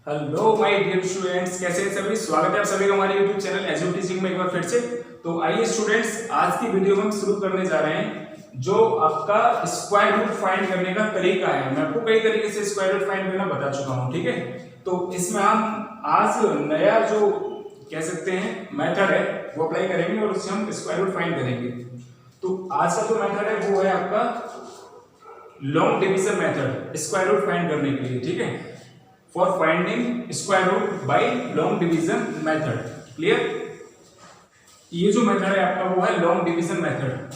Hello my dear students, कैसे हैं सभी। स्वागत है आप सभी का हमारे यूट्यूब चैनल एजुकेशन टीचिंग में एक बार फिर से। तो आइए स्टूडेंट्स, आज की वीडियो में हम शुरू करने जा रहे हैं जो आपका स्क्वायर रूट फाइंड करने का तरीका है। मैं आपको कई तरीके से स्क्वायर रूट फाइंड करना बता चुका हूं, ठीक है। तो इसमें हम आज नया जो कह सकते हैं मेथड है वो अप्लाई करेंगे और उससे हम स्क्वायर रूट फाइंड करेंगे। तो आज का जो मेथड है वो है आपका long division method square root find करने के लिए, ठीक है। For finding square root by long division method, clear. ये जो मेथड है आपका वो है लॉन्ग डिवीजन मेथड।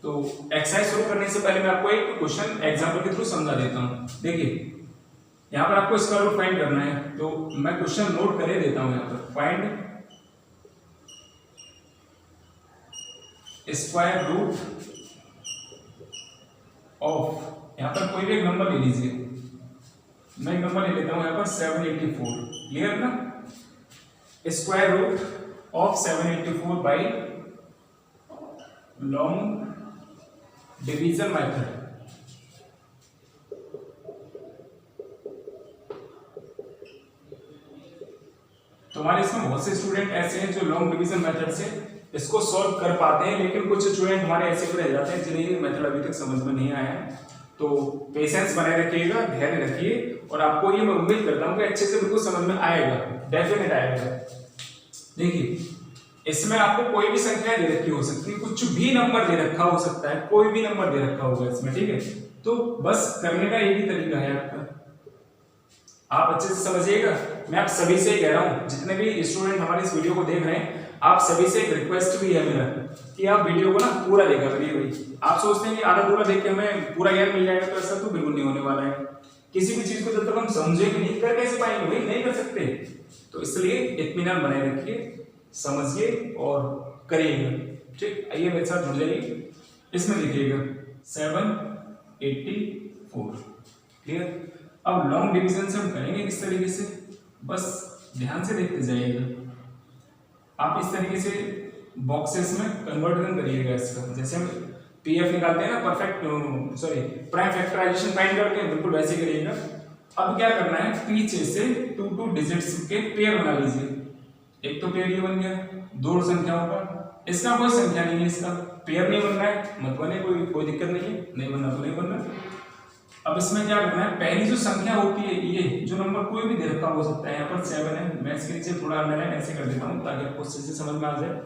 तो एक्सरसाइज शुरू करने से पहले मैं आपको एक क्वेश्चन एग्जांपल के थ्रू समझा देता हूं। देखिए यहां पर आपको स्क्वायर रूट फाइंड करना है, तो मैं क्वेश्चन नोट करे देता हूं। यहां पर फाइंड स्क्वायर रूट ऑफ, यहां पर कोई भी एक नंबर ले लीजिए। मैं एक नंबर ले लेता हूं यहां पर 784, क्लियर ना। Square root of 784 by long division method. तो हमारे इसमें बहुत से स्टूडेंट ऐसे हैं जो लॉन्ग डिवीजन मेथड से इसको सॉल्व कर पाते हैं, लेकिन कुछ स्टूडेंट हमारे ऐसे भी रह जाते हैं जिन्हें ये मेथड अभी तक समझ में नहीं आया है। तो पेशेंस बनाए रखिएगा, धैर्य रखिए, और आपको ये मैं उम्मीद करता हूं कि अच्छे से बिल्कुल समझ में आएगा, डेफिनेट आएगा। देखिए इसमें आपको कोई भी संख्या दे रखी हो सकती है, कुछ भी नंबर दे रखा हो सकता है, कोई भी नंबर दे रखा होगा इसमें, ठीक है। तो बस करने का यही तरीका है आपका, आप अच्छे से समझिएगा। मैं आप सभी से कह रहा हूं, जितने भी स्टूडेंट हमारे इस वीडियो को देख रहे हैं, आप सभी से एक रिक्वेस्ट भी है मेरा कि आप वीडियो को ना पूरा देखा करिए भाई। आप सोचते हैं कि आधा पूरा देख के हमें पूरा ज्ञान मिल जाएगा, तो ऐसा तो बिल्कुल नहीं होने वाला है। किसी भी चीज को जब तक हम समझेंगे नहीं, कर कैसे पाएंगे भाई, नहीं कर सकते। तो इसलिए इत्मीनान बनाए रखिए, समझिए और करिएगा, ठीक। आइए मेरे साथ जुड़ जाइए। इसमें लिखिएगा 784, क्लियर। अब लॉन्ग डिवीजन से हम करेंगे किस तरीके से, बस ध्यान से देखते जाइएगा। आप इस तरीके से बॉक्सेस में कन्वर्जन करिएगा इसका, जैसे हम पीएफ निकालते हैं ना, perfect sorry prime factorisation find करते हैं, बिल्कुल वैसे करिएगा। अब क्या करना है, पीछे से 2 डिजिट्स के पेयर बना लीजिए। एक तो पेयर ये बन गया दो संख्याओं का, इसका कोई संख्या नहीं है, इसका पेयर नहीं बन रहा है, मत बने, कोई दिक्कत नहीं है, नहीं बनना तो नहीं बनना। अब इसमें क्या करना है, पहली जो संख्या होती है, ये जो नंबर कोई भी दे रखा हो सकता है, यहाँ पर 7 है, मैं इसके नीचे थोड़ा अंडरलाइन ऐसे कर देता हूँ ताकि आपको अच्छे से समझ में आ जाए।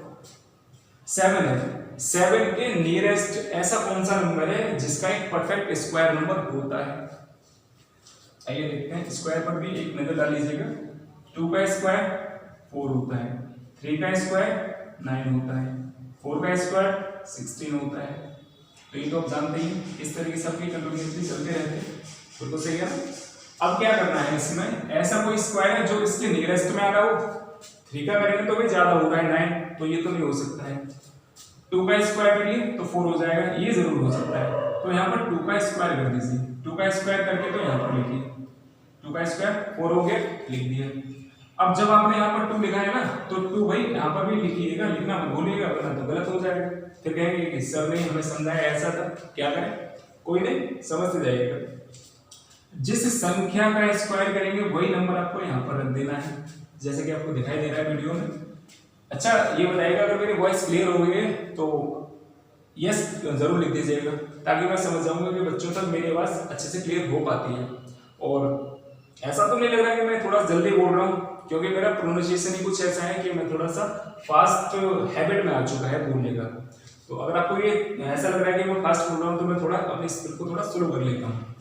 7 है, 7 के नियरेस्ट ऐसा कौन सा नंबर है जिसका एक परफेक्ट स्क्वायर नंबर होता है। आइए देखते हैं, स्क्वायर पर भी एक नजर डाल लीजिएगा। 2 का स्क्वायर 4 होता है, 3 का स्क्वायर 9 होता है, 4 का स्क्वायर 16 होता है। तो ये तो आप जानते ही, इस तरीके से आपकी कंटिन्यूअसली चलते रहते हैं, बिल्कुल सही है। अब क्या करना है, इसमें ऐसा कोई स्क्वायर है जो इसके नियरेस्ट में आ रहा हो। 3 का करेंगे तो भी ज्यादा होगा 9, तो ये तो नहीं हो सकता है। 2 का स्क्वायर करिए तो 4 हो जाएगा, ये जरूर हो सकता है। तो यहाँ पर 2 का स्क्वायर कर दीजिए, 2 का स्क्वायर करके तो यहाँ पर लिखिए 2 का स्क्वायर 4 हो गया, लिख दिया। अब जब आपने यहाँ पर 2 लिखा है ना, तो 2 भाई यहाँ पर भी लिखिएगा, लिखना मत भूलिएगा, वरना तो गलत हो जाएगा। फिर कहेंगे कि सर ने हमें समझाया ऐसा था, क्या करें, कोई नहीं, समझते जाइएगा। जिस संख्या का स्क्वायर करेंगे वही नंबर आपको यहाँ पर रख देना है, जैसे कि आपको दिखाई दे रहा है वीडियो में। अच्छा ये बताइएगा, अगर मेरी वॉइस क्लियर हो गई है तो यस जरूर लिख दीजिएगा, ताकि मैं समझ जाऊंगा कि बच्चों तक मेरी आवाज अच्छे से क्लियर हो पाती है। और ऐसा तो नहीं लग रहा कि मैं थोड़ा जल्दी बोल रहा हूँ, क्योंकि मेरा प्रोनाउंसिएशन ही कुछ ऐसा है कि मैं थोड़ा सा फास्ट हैबिट में आ चुका है बोलने का। तो अगर आपको ये ऐसा लग रहा है कि मैं फास्ट बोल रहा हूँ, तो मैं थोड़ा अपनी स्पीड को थोड़ा स्लो कर लेता हूँ।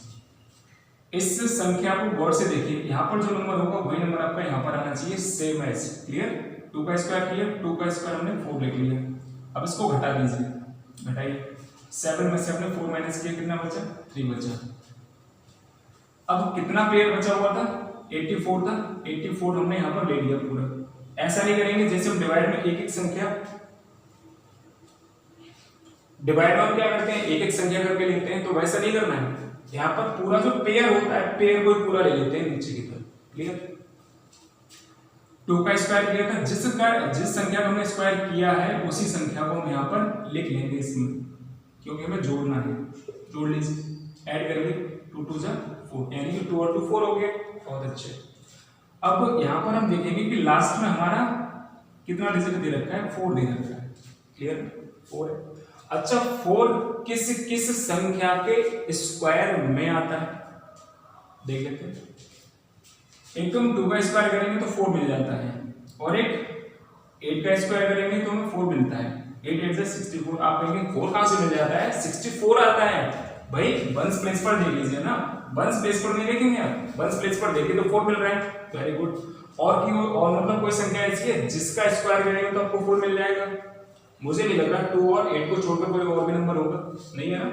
इस संख्या को गौर से देखिए, यहाँ पर जो नंबर होगा वही नंबर आपका यहाँ पर आना चाहिए, सेम एज, क्लियर। 2 का स्क्वायर किया, 2 का स्क्वायर हमने 4 लिख लिया। अब इसको घटा दीजिए, घटाइए। 7 में से आपने 4 माइनस किया, कितना बचा, 3 बचा। अब कितना पेयर बचा हुआ था, 84 था, 84 हमने यहाँ पर ले लिया पूरा। ऐसा नहीं करेंगे जैसे हम डिवाइड में एक एक संख्या, डिवाइड में हम क्या करते हैं, एक एक संख्या करके लेते हैं, तो वैसा नहीं करना है। यहाँ पर पूरा जो पेयर होता है, पेयर को पूरा ले लेते हैं नीचे की तरफ, क्लियर। 2 का स्क्वायर किया था, जिस संख्या को हमने स्क्वायर किया है उसी संख्या को हम यहाँ पर लिख लेंगे इसमें, क्योंकि हमें जोड़ना है। जोड़ लीजिए, ऐड करेंगे, 2 2 जा 4, यानी कि 2 और 2 4 हो गया। बहुत अच्छे। अब यहाँ पर हम देखेंगे कि लास्ट में हमारा कितना डिजिट दे रखा है, 4 दे रखा है। क्लियर, 4 है। अच्छा, 4 किस किस संख्या के स्क्वायर में आता है, देख लेते हैं। एक तो हम 2 का स्क्वायर करेंगे तो 4 मिल जाता है, और एक 8 का स्क्वायर करेंगे तो हमें 4 मिलता है। 8 8 से 64। आप कहेंगे 4 कहां से मिल जाता है, 64 आता है। भाई वंस प्लेस पर देख लीजिए ना, वंस प्लेस पर नहीं देखेंगे आप, वंस प्लेस पर देखिए तो 4 मिल रहा है। Very good. और क्यों, और मतलब कोई संख्या ऐसी है जिसका स्क्वायर करेंगे तो आपको 4 मिल जाएगा। मुझे नहीं लग रहा 2 और 8 को छोड़कर कोई और भी नंबर होगा, नहीं है ना।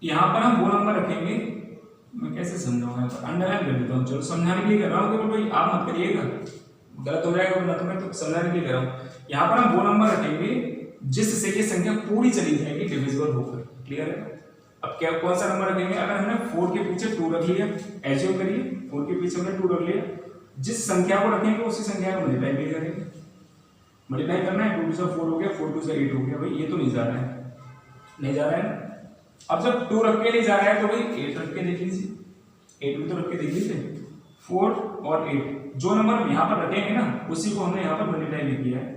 यहां पर हम वो नंबर रखेंगे, मैं कैसे समझाऊंगा, यहाँ पर अंडरलाइन कर देता हूँ। चलो समझाने के लिए कर रहा हूँ, केवल भाई आप मत करिएगा, गलत हो जाएगा वरना तो मैं तो समझाने के लिए कर रहा हूँ। यहाँ पर हम वो नंबर रखेंगे जिससे ये संख्या पूरी चली जाएगी डिविजिबल होकर। क्लियर है। अब क्या, कौन सा नंबर रखेंगे, अगर हमने 4 के पीछे 2 रख लिया, एज्यूम करिए 4 के पीछे हमने 2 रख लिया, जिस संख्या को रखेंगे उसी संख्या को मल्टीप्लाई भी करेंगे। मल्टीप्लाई करना है, 2 से 4 हो गया, 4 2 से 8 हो गया। भाई ये तो नहीं जा रहा है, नहीं जा रहा है ना। अब जब 2 रख के नहीं जा रहा है तो भाई 8 रख के देख लीजिए, 8 भी तो रख के देख लीजिए। 4 और 8 जो नंबर हम यहाँ पर रखेंगे ना उसी को हमने यहाँ पर मल्टीप्लाई भी किया है।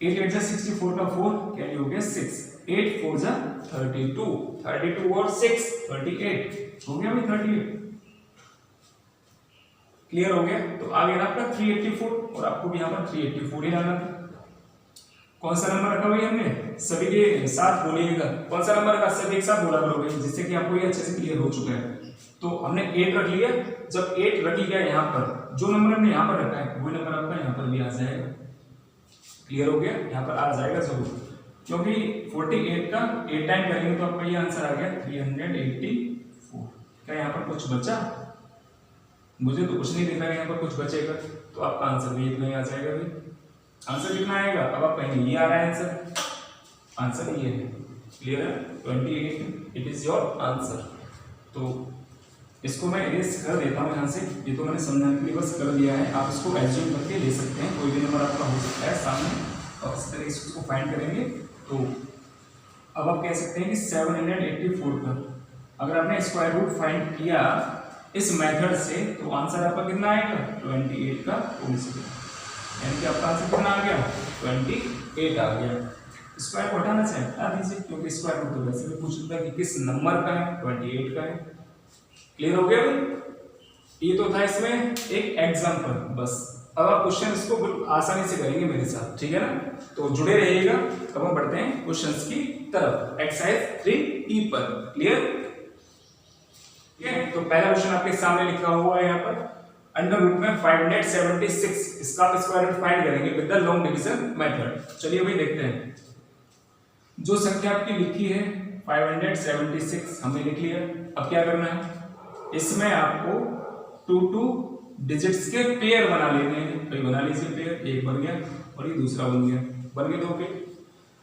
8 8 से 64 का 4 क्या हो गया 6, 8 4 जा 32, 32 और 6 38 हो गया भाई 38। क्लियर हो गया। तो आ गया आपका 384, और आपको भी यहाँ पर 384 ही डालना था। कौन सा नंबर रखा भाई हमने, सभी के साथ बोलिएगा, कौन सा नंबर रखा, सभी एक साथ बोला करो भाई, जिससे कि आपको ये अच्छे से क्लियर हो चुका है। तो हमने 8 रख लिया, जब 8 रखी गया यहाँ पर, जो नंबर हमने यहाँ पर रखा है वही नंबर आपका यहाँ पर भी आ जाएगा। क्लियर हो गया, यहाँ पर आ जाएगा जरूर, क्योंकि 48 का 8 टाइम करेंगे तो आपका ये आंसर आ गया 384। क्या यहाँ पर कुछ बचा, मुझे तो कुछ नहीं दिख रहा है यहाँ पर कुछ बचेगा, तो आपका आंसर भी इतना ही आ जाएगा भाई। आंसर कितना आएगा, अब आप कहेंगे ये आ रहा है आंसर, आंसर ये है। क्लियर है, 28 इट इज योर आंसर। तो इसको मैं इरेज कर देता हूँ यहाँ से, ये तो मैंने समझाने के लिए बस कर दिया है, आप इसको एज्यूम करके ले सकते हैं, कोई भी नंबर आपका हो सकता है सामने, और इस तरीके से उसको फाइंड करेंगे। तो अब आप कह सकते हैं कि 784 का अगर आपने स्क्वायर रूट फाइंड किया इस मेथड से तो आंसर आपका कितना आएगा, 28 का होल स्क्वायर, यानी कि आपका आंसर कितना आ गया, 28 आ गया। स्क्वायर को हटाना चाहिए, हटा दीजिए, क्योंकि स्क्वायर रूट तो वैसे भी पूछ रहा है कि किस नंबर का है, 28 का है। क्लियर हो गया भाई, ये तो था इसमें एक एग्जांपल बस। अब आप क्वेश्चन इसको आसानी से करेंगे मेरे साथ, ठीक है ना। तो जुड़े रहिएगा, अब हम बढ़ते हैं क्वेश्चंस की तरफ, एक्सरसाइज 3E पर। क्लियर, ठीक है। तो पहला क्वेश्चन आपके सामने लिखा हुआ है यहाँ पर, अंडर रूट में 576, इसका आप स्क्वायर रूट फाइंड करेंगे with the long division method. चलिए भाई देखते हैं, जो संख्या आपकी लिखी है 576 हमने लिख लिया। अब क्या करना है, इसमें आपको 2 डिजिट्स के पेयर बना लेने हैं। भाई बना लीजिए पेयर, एक बन गया और ये दूसरा बन गया, बन गए 2 पेयर।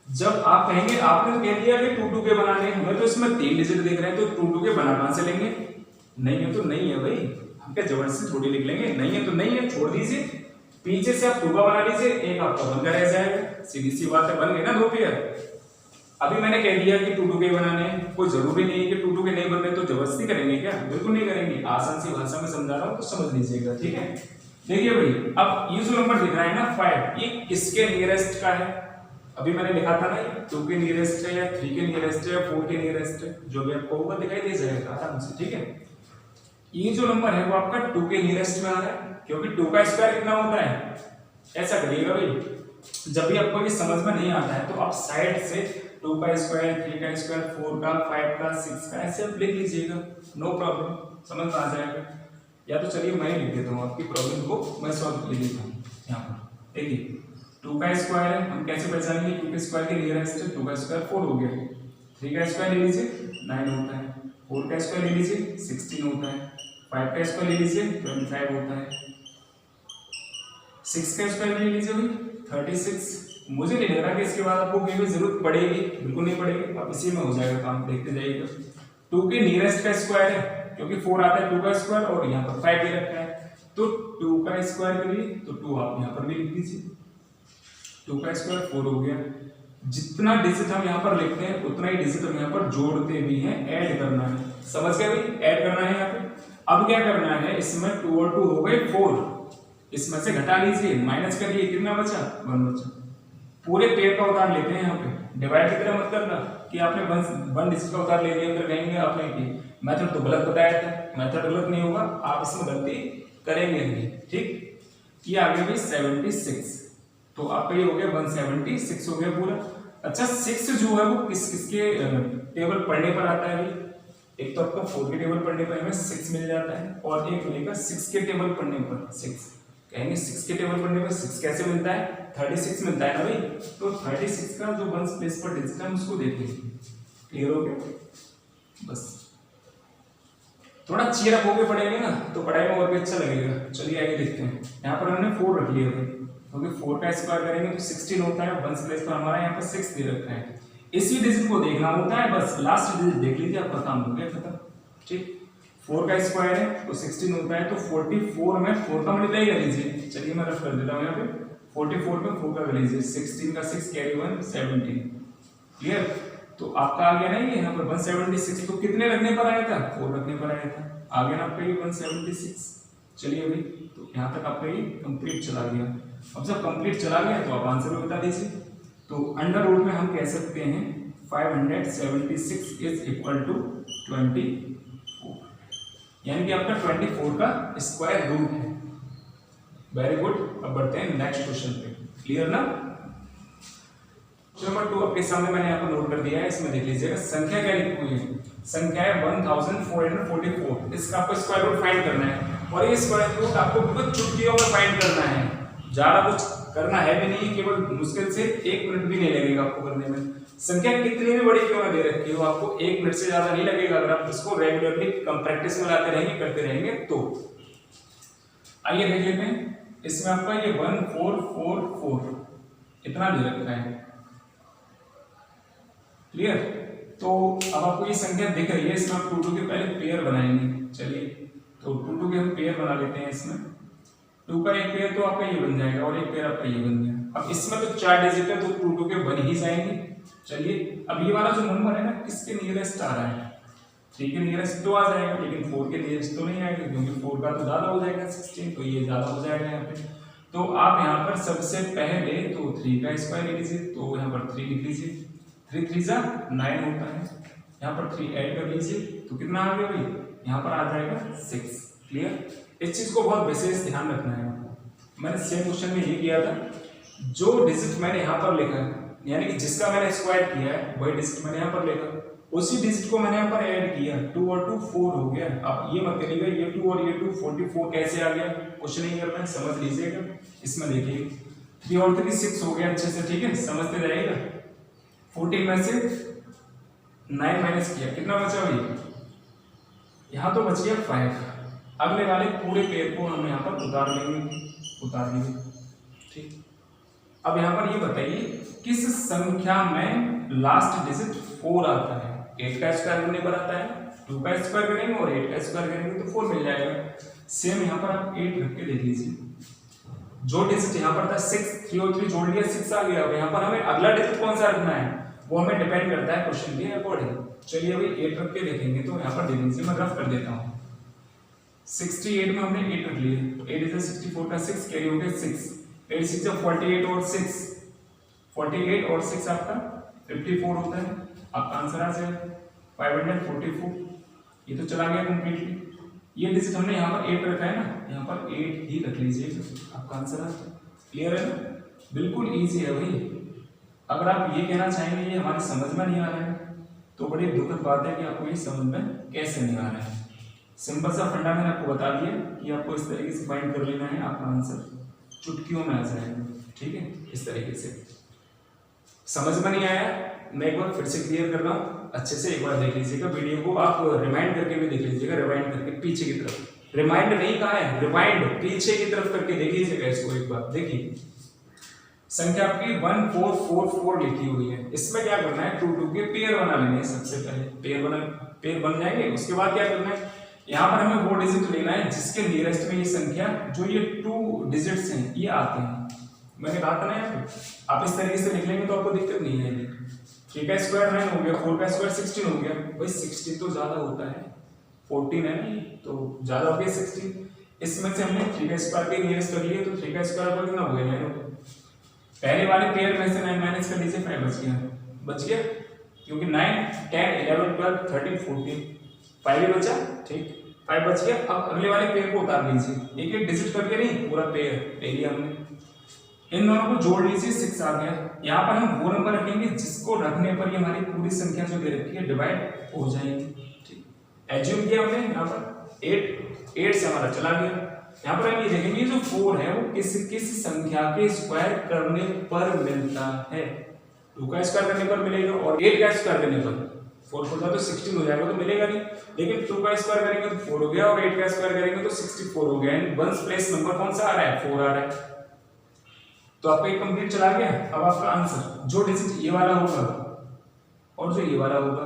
जब आप कहेंगे, आपने कह दिया कि 2 के बनाने, हमें तो इसमें 3 डिजिट दिख रहे हैं, तो 2 के बना कहां से लेंगे, नहीं है तो नहीं है भाई, हम क्या जबरदस्ती थोड़ी लिख लेंगे, नहीं है तो नहीं है, छोड़ दीजिए। पीछे से आप 2 का बना लीजिए, एक आपका बनकर रह जाएगा, सीधी सी बात है, बन गए ना 2 पेयर। अभी मैंने कह दिया कि 2 के बनाने हैं, कोई जरूरी नहीं है कि 2 के नहीं बन रहे तो जबरदस्ती करेंगे क्या, बिल्कुल नहीं करेंगे, आसान सी भाषा में समझा रहा हूं तो समझ लीजिएगा, ठीक है। देखिए भाई, अब ये जो नंबर दिख रहा है ना 5, ये किसके नियरेस्ट का है, अभी मैंने लिखा था ना 2 के नियरेस्ट है या 3 के नियरेस्ट है या 4 के नियरेस्ट है, जो भी आपको होगा दिखाई दे जाएगा आराम से, ठीक है। ये जो नंबर है वो आपका 2 के नियरेस्ट में आ रहा है, क्योंकि 2 का स्क्वायर कितना होता है, ऐसा करिएगा भाई, जब भी आपको ये समझ में नहीं आता है तो आप साइड से 2 का स्क्वायर, 3 का स्क्वायर, 4 का, 5 का, 6 का ऐसे आप लिख लीजिएगा, नो प्रॉब्लम, समझ में आ जाएगा। या तो चलिए मैं लिख देता हूँ, आपकी प्रॉब्लम को मैं सॉल्व कर लेता हूँ। यहाँ पर देखिए 2 का स्क्वायर है, हम कैसे पहचानेंगे, 2 के स्क्वायर के नियरेस्ट है, 2 का स्क्वायर 4 हो गया, 3 का स्क्वायर ले लीजिए 9 होता है, 4 का स्क्वायर ले लीजिए 16 होता है, 5 का स्क्वायर ले लीजिए 25 होता है, 6 का स्क्वायर ले लीजिए भाई 36। मुझे नहीं लग रहा कि इसके बाद आपको कहीं भी जरूरत पड़ेगी, बिल्कुल नहीं पड़ेगी, आप इसी में हो जाएगा काम, देखते जाइएगा। 2 के नियरेस्ट का स्क्वायर है, क्योंकि 4 आता है 2 का स्क्वायर और यहाँ पर 5 भी रखा है, तो 2 का स्क्वायर करिए तो 2 आप यहाँ पर भी लिख दीजिए, 2 का स्क्वायर 4 हो गया। जितना डिजिट हम यहाँ पर लिखते हैं उतना ही डिजिट हम यहाँ पर जोड़ते भी हैं, ऐड करना है, समझ गए भाई, ऐड करना है यहाँ पे। अब क्या करना है, इसमें 2 और 2 हो गए 4, इसमें से घटा लीजिए, माइनस करिए, कितना बचा 1 बचा। पूरे पेयर का उतार लेते हैं यहाँ पे, डिवाइड की तरह मत करना कि आपने वन डिजिट का उतार ले लिया फिर कहेंगे आपने कि मेथड तो गलत बताया था। मेथड गलत नहीं होगा, आप इसमें गलती करेंगे नहीं, ठीक। ये आ गया भाई 76, तो आपका ये हो गया 176 हो गया पूरा। अच्छा 6 जो है वो किस किसके टेबल पढ़ने पर आता है भाई, एक तो आपका 4 के टेबल पढ़ने पर हमें 6 मिल जाता है और एक मिलेगा 6 के टेबल पढ़ने पर 6। कहेंगे 6 के टेबल पढ़ने पर 6 कैसे मिलता है, 36 मिलता है ना भाई, तो 36 का जो वंस प्लेस पर डिजिट है उसको देख लीजिए। क्लियर हो गया, बस थोड़ा चीयर अप होके पढ़ेंगे ना तो पढ़ाई में और भी अच्छा लगेगा। चलिए आगे देखते हैं। यहाँ पर हमने 4 रख लिया है क्योंकि 4 का स्क्वायर करेंगे तो 16 होता है, वंस प्लेस पर हमारा यहाँ पर 6 दे रखा है, इसी डिजिट को देखना होता है, बस लास्ट डिजिट देख लीजिए आपका काम हो गया खत्म, ठीक। 4 का स्क्वायर है तो 16 होता है, तो 44 में 4 का मल्टीप्लाई कर लीजिए। चलिए मैं रफ कर देता हूँ यहाँ पे, 44 में 4 का कर लीजिए, 16 का 6 कैरी 1 17। क्लियर, तो आपका आ गया ना ये यहाँ पर 176, तो कितने रखने पर आया था, 4 रखने पर आया था, आ गया ना आपका ये 176। चलिए भाई, तो यहाँ तक आपका ये कंप्लीट चला गया। अब जब कंप्लीट चला गया तो आप आंसर भी बता दीजिए। तो अंडर रूट में हम कह सकते हैं 576 इज इक्वल टू 24, यानी कि आपका 24 का स्क्वायर रूट है। वेरी गुड, अब बढ़ते हैं नेक्स्ट क्वेश्चन पे। क्लियर ना। क्वेश्चन नंबर 2 आपके सामने मैंने यहाँ पर नोट कर दिया है, इसमें देख लीजिएगा। संख्या क्या लिखी हुई है, संख्या है 1444, इसका आपको स्क्वायर रूट फाइंड करना है और ये स्क्वायर रूट आपको कुछ चुटकियों में फाइंड करना है, ज्यादा कुछ करना है भी नहीं, केवल मुश्किल से 1 मिनट भी नहीं लगेगा आपको करने में। संख्या कितनी भी बड़ी क्यों ना दे रखी हो, आपको 1 मिनट से ज्यादा नहीं लगेगा अगर आप इसको रेगुलरली कम प्रैक्टिस में लाते रहेंगे, करते रहेंगे तो। आइए देख लेते हैं, इसमें आपका ये 1444 इतना दे रखा है। क्लियर, तो अब आपको ये संख्या दिख रही है, इसमें आप 2 2 के पहले पेयर बनाएंगे। चलिए, तो 2 2 के हम पेयर बना लेते हैं। इसमें 2 का एक पेयर तो आपका ये बन जाएगा और एक पेयर आपका ये बन गया। अब इसमें तो 4 डिजिट है तो 2 2 के बन ही जाएंगे। चलिए, अब ये वाला जो नंबर है ना, किसके नियरेस्ट आ रहा है, 3 के नियरेस्ट तो आ जाएगा, लेकिन 4 के नियरेस्ट तो नहीं आएगा क्योंकि 4 का तो ज्यादा हो जाएगा 16, तो ये ज्यादा हो जाएगा यहाँ पे। तो आप यहाँ पर सबसे पहले तो 3 का स्क्वायर ले लीजिए, तो यहाँ पर 3 लिख लीजिए, 3 3 जा 9 होता है, यहाँ पर 3 ऐड कर लीजिए तो कितना आ गया भाई, यहाँ पर आ जाएगा 6। क्लियर, इस चीज को बहुत विशेष ध्यान रखना है आपको। मैंने सेम क्वेश्चन में ये किया था, जो डिजिट मैंने यहाँ पर लिखा है, यानी कि जिसका मैंने स्क्वायर किया है वही डिजिट मैंने यहाँ पर लिखा, उसी डिजिट को मैंने यहाँ पर ऐड किया, 2 और 2 4 हो गया। अब ये मत करिएगा ये 2 और ये 2 44 कैसे आ गया, कुछ नहीं करना है, समझ लीजिएगा। इसमें देखिए 3 और 3 6 हो गया अच्छे से, ठीक है, समझते जाइएगा। 14 में से 9 माइनस किया, कितना बचा भाई, यहाँ तो बच गया 5। अगले वाले पूरे पेयर को हम यहाँ पर उतार लेंगे, उतार लेंगे, ठीक। अब यहाँ पर ये बताइए किस संख्या में लास्ट डिजिट 4 आता है। 8 का स्क्वायर करने पर आता है, 2 का स्क्वायर करेंगे और 8 का स्क्वायर करेंगे तो 4 मिल जाएगा। सेम यहाँ पर आप 8 रख के देख लीजिए, जो डिजिट यहाँ पर था 6, 3 और 3 जोड़ लिया 6 आ गया। अब यहाँ पर हमें अगला डिजिट कौन सा रखना है वो हमें डिपेंड करता है क्वेश्चन के अकॉर्डिंग। चलिए अभी 8 रख के देखेंगे, तो यहाँ पर दे दीजिए, मैं रफ कर देता हूँ। 68 में हमने 8 रख लिए, तो 8 इज 64 का 6 कैरी हो गया 6, 8 6 48 और 6 48 और 6 आपका 54 होता है। आपका आंसर आ जाएगा 544। ये तो चला गया कंप्लीटली। ये डिजिट हमने यहाँ पर 8 रखा है ना, यहाँ पर 8 ही रख लीजिए, आपका आंसर आ जाएगा। क्लियर है ना, बिल्कुल ईजी है भाई। अगर आप ये कहना चाहेंगे ये हमारे समझ में नहीं आ रहा है तो बड़ी दुखद बात है कि आपको ये समझ में कैसे नहीं आ रहा है। सिंपल सा फंडा मैंने आपको बता दिया कि आपको इस तरीके से फाइंड कर लेना है, आपका आंसर चुटकियों में आ जाएगा, ठीक है। इस तरीके से समझ में नहीं आया, मैं एक बार फिर से क्लियर कर रहा हूँ, अच्छे से एक बार देख लीजिएगा वीडियो को, आप रिमाइंड करके भी देख लीजिएगा, रिवाइंड करके पीछे की तरफ, रिमाइंड नहीं कहा है, रिवाइंड पीछे की तरफ करके देख लीजिएगा इसको एक बार। देखिए संख्या आपकी 1444 लिखी हुई है, इसमें क्या करना है 2 2 के पेयर बना लेने हैं। सबसे पहले पेयर बन जाएंगे, उसके बाद क्या करना है, यहाँ पर हमें वो डिजिट लेना है जिसके नियरेस्ट में ये संख्या जो ये 2 डिजिट्स हैं ये आते हैं। मैंने कहा था ना यहाँ पे आप इस तरीके से लिख लेंगे तो आपको दिक्कत नहीं आएगी। 3 का स्क्वायर 9 हो गया, 4 का स्क्वायर 16 हो गया, भाई 16 तो ज्यादा होता है, 14 है ना ये, तो ज़्यादा हो गया 16। इसमें से हमने 3 का स्क्वायर के नियरेस्ट कर लिए, तो 3 का स्क्वायर पर कितना हो गया 9 हो गया। पहले वाले पेयर में से 9 माइनस कर लीजिए, 5 बच गया क्योंकि 9 10 11 12 13 14 5 ही बचा, ठीक 5 बच गया। अब अगले वाले पेयर को उतार लीजिए, एक एक डिजिट करके नहीं, पूरा पेयर ले लिया हमने। इन दोनों को जोड़ लीजिए, 6 आ गया। यहाँ पर हम वो नंबर रखेंगे जिसको रखने पर ये हमारी पूरी संख्या जो दे रखी है डिवाइड हो जाएगी, ठीक। एज्यूम किया हमने यहाँ पर 8 से हमारा चला गया। यहाँ पर हम ये देखेंगे जो 4 है वो किस संख्या के स्क्वायर करने पर मिलता है। 2 का स्क्वायर करने पर मिलेगा और 8 का स्क्वायर करने पर 4 4 तो 16 हो जाएगा, तो मिलेगा नहीं। लेकिन 2 का स्क्वायर करेंगे तो 4 हो गया और 8 का स्क्वायर करेंगे तो 64 हो गया। एंड वंस प्लेस नंबर कौन सा आ रहा है, 4 आ रहा है। तो आपका एक कंप्लीट चला गया। अब आपका आंसर जो डिजिट ये वाला होगा और जो ये वाला होगा,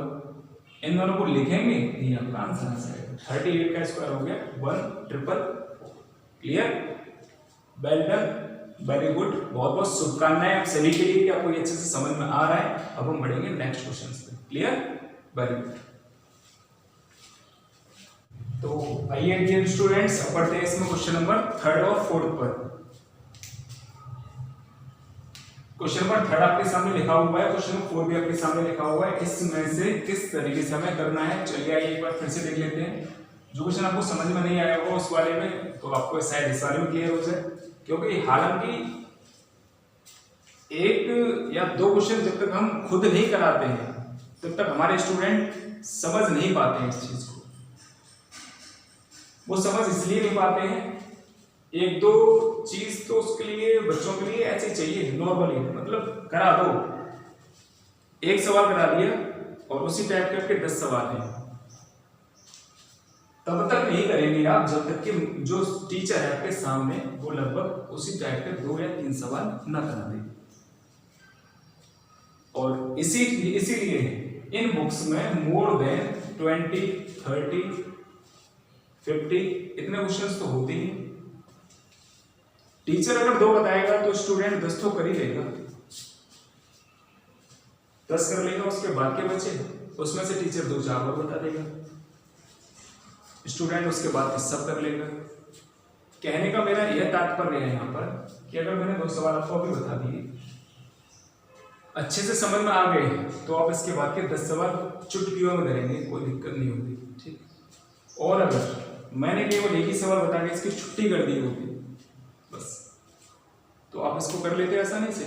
इन दोनों को लिखेंगे, ये आपका आंसर आ जाएगा। 38 का स्क्वायर हो गया 1,444। Clear, well done, very good, बहुत बहुत शुभकामनाएं आप सभी के लिए कि आपको ये अच्छे से समझ में आ रहा है। अब हम बढ़ेंगे नेक्स्ट क्वेश्चन पे। Clear, very good. तो आइए डियर स्टूडेंट्स, अब पढ़ते हैं इसमें क्वेश्चन नंबर 3 और 4 पर। क्वेश्चन नंबर 3 आपके सामने लिखा हुआ है, क्वेश्चन नंबर 4 भी आपके सामने लिखा हुआ है। इसमें से किस तरीके से हमें करना है, चलिए आइए एक बार फिर से देख लेते हैं। जो क्वेश्चन आपको समझ में नहीं आया होगा उस वाले में, तो आपको शायद इस वाले में क्लियर हो जाए, क्योंकि हालांकि 1 या 2 क्वेश्चन जब तक हम खुद नहीं कराते हैं तब तक हमारे स्टूडेंट समझ नहीं पाते हैं इस चीज को। वो समझ इसलिए नहीं पाते हैं, 1-2 चीज तो उसके लिए बच्चों के लिए ऐसे चाहिए नॉर्मली, मतलब करा दो, एक सवाल करा दिया और उसी टाइप के आपके 10 सवाल हैं, तब तक नहीं करेंगे आप जब तक कि जो टीचर है आपके सामने वो लगभग उसी टाइप के 2 या 3 सवाल न करा दे। और इसीलिए इन बुक्स में मोर देन 20, 30, 50 इतने क्वेश्चंस तो होते ही। टीचर अगर 2 बताएगा तो स्टूडेंट 10 तो कर ही लेगा, 10 कर लेगा, उसके बाद के बचे उसमें से टीचर 2-4 और बता देगा, स्टूडेंट उसके बाद सब कर लेगा। कहने का मेरा यह तात्पर्य है यहाँ पर कि अगर मैंने 2 सवाल आपको अभी बता दिए, अच्छे से समझ में आ गए, तो आप इसके बाद के 10 सवाल चुटकियों में करेंगे, कोई दिक्कत नहीं होगी, ठीक। और अगर मैंने केवल एक ही सवाल बता के इसकी छुट्टी कर दी होगी बस, तो आप इसको कर लेते आसानी से।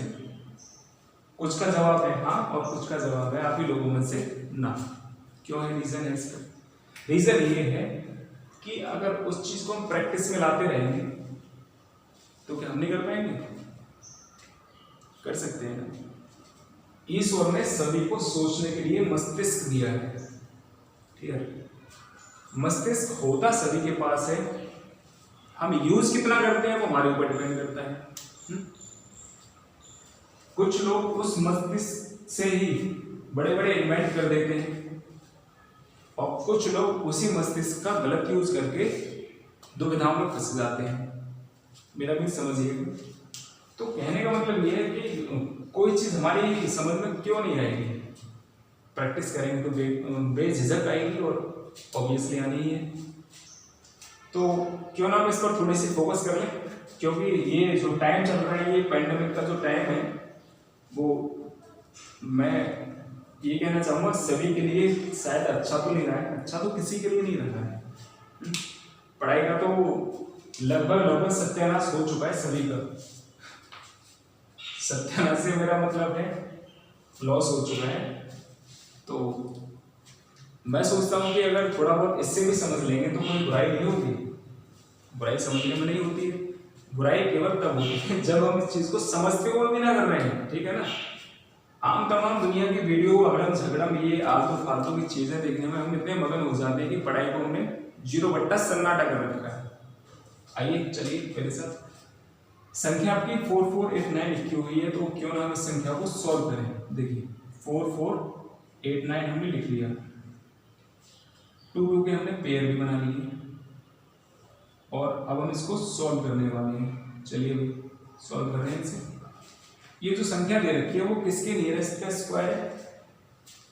कुछ का जवाब है हाँ और कुछ का जवाब है आप ही लोगों में से ना। क्यों है, रीजन है इसका। रीजन ये है कि अगर उस चीज को हम प्रैक्टिस में लाते रहेंगे तो क्या हम नहीं कर पाएंगे, कर सकते हैं ना। ईश्वर ने सभी को सोचने के लिए मस्तिष्क दिया है, ठीक है। मस्तिष्क होता सभी के पास है, हम यूज कितना करते हैं वो हमारे ऊपर डिपेंड करता है। कुछ लोग उस मस्तिष्क से ही बड़े बड़े इन्वेंट कर देते हैं और कुछ लोग उसी मस्तिष्क का गलत यूज करके दुविधाओं में फंस जाते हैं। मेरा भी समझिएगा। तो कहने का मतलब यह है कि कोई चीज हमारी समझ में क्यों नहीं आएगी, प्रैक्टिस करेंगे तो बेझिझक आएगी और ऑब्वियसली आनी ही है। तो क्यों ना हम इस पर थोड़ी सी फोकस कर लें, क्योंकि ये जो टाइम चल रहा है, ये पैंडेमिक का जो टाइम है, वो मैं ये कहना चाहूँगा सभी के लिए शायद अच्छा तो नहीं रहा है, अच्छा तो किसी के लिए नहीं रहा है। पढ़ाई का तो लगभग सत्यानाश हो चुका है सभी का। सत्यानाश से मेरा मतलब है लॉस हो चुका है। तो मैं सोचता हूँ कि अगर थोड़ा बहुत इससे भी समझ लेंगे तो कोई बुराई नहीं होगी। बुराई समझने में नहीं होती है, बुराई केवल तब होती है जब हम इस चीज को समझते हुए भी ना कर रहे हैं, ठीक है ना। आम तमाम दुनिया की वीडियो अगड़म झगड़म ये आलतू फालतू की चीजें देखने में हम इतने मगन हो जाते हैं कि पढ़ाई को हमने 0 सन्नाटा कर रखा है। आइए चलिए मेरे साथ, संख्या आपकी 4489 लिखी हुई है, तो क्यों ना हम इस संख्या को सॉल्व करें। देखिए 4489 हमने लिख लिया, 2 के हमने पेयर भी बना लिए और अब हम इसको सॉल्व करने वाले हैं। चलिए सॉल्व कर रहे हैं इसे। ये जो संख्या दे रखी है वो किसके नियरेस्ट का स्क्वायर है।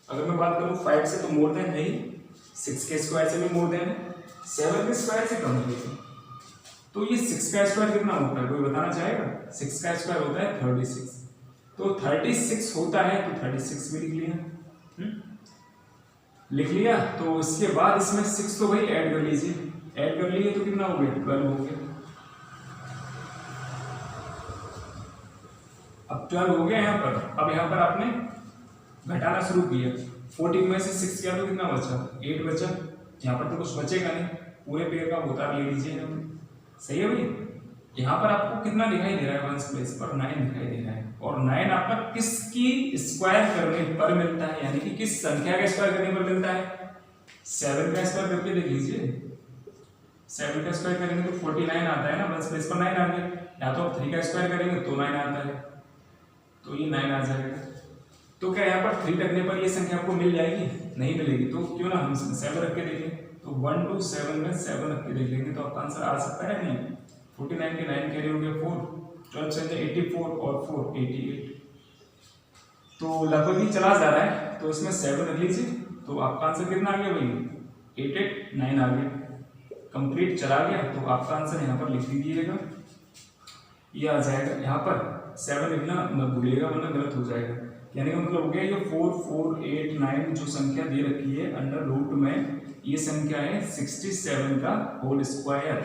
अगर मैं बात करूं 5 से तो मोर देन है ही, 6 के स्क्वायर से भी मोर देन है, 7 के स्क्वायर से कम है। तो ये 6 का स्क्वायर कितना होता है, कोई बताना चाहेगा? 6 का स्क्वायर होता है 36। तो 36 होता है तो 36 भी लिख लिया। लिख लिया। तो इसके बाद इसमें 6 तो भाई ऐड कर लीजिए, ऐड कर लिए तो कितना हो गया, 12 हो गया। अब 12 हो गया यहाँ पर। अब यहाँ पर आपने घटाना शुरू किया, 14 में से 6 किया तो कितना बचा, 8 बचा। यहाँ पर तो कुछ बचेगा नहीं, पूरे पेड़ का उतार ले लीजिए। सही है भाई। यहाँ पर आपको कितना दिखाई दे रहा है, वंस प्लेस पर 9 दिखाई दे रहा है। और 9 आपका किसकी स्क्वायर करने पर मिलता है, यानी कि किस संख्या का स्क्वायर करने पर मिलता है? 7 का स्क्वायर करके देख लीजिए। 7 का स्क्वायर करेंगे तो 49 आता है ना, वंस प्लेस पर 9 आ गया। या तो 3 का स्क्वायर करेंगे तो 9 आता है, तो ये 9 आ जाएगा। तो क्या यहाँ पर 3 रखने पर ये संख्या आपको मिल जाएगी? नहीं मिलेगी। तो क्यों ना हम 7 रख के देखें। तो 1 to 7 में 7 रख के देख लेंगे तो आपका आंसर आ सकता है। नहीं, 49 के 9 कैरी हो गया 4, 12 से 84 और 4 88, तो लगभग ही चला जा रहा है। तो इसमें 7 रख लीजिए तो आपका आंसर कितना आ गया भाई, 889 आ गया। कंप्लीट चला गया तो आपका आंसर यहाँ पर लिख दीजिएगा, ये आ जाएगा। यहाँ पर 7 लिखना मत भूलिएगा वरना गलत हो जाएगा। यानी कि मतलब हो गया ये 4 4 8 9 जो संख्या दे रखी है अंडर रूट में, ये संख्या है 67 का होल स्क्वायर।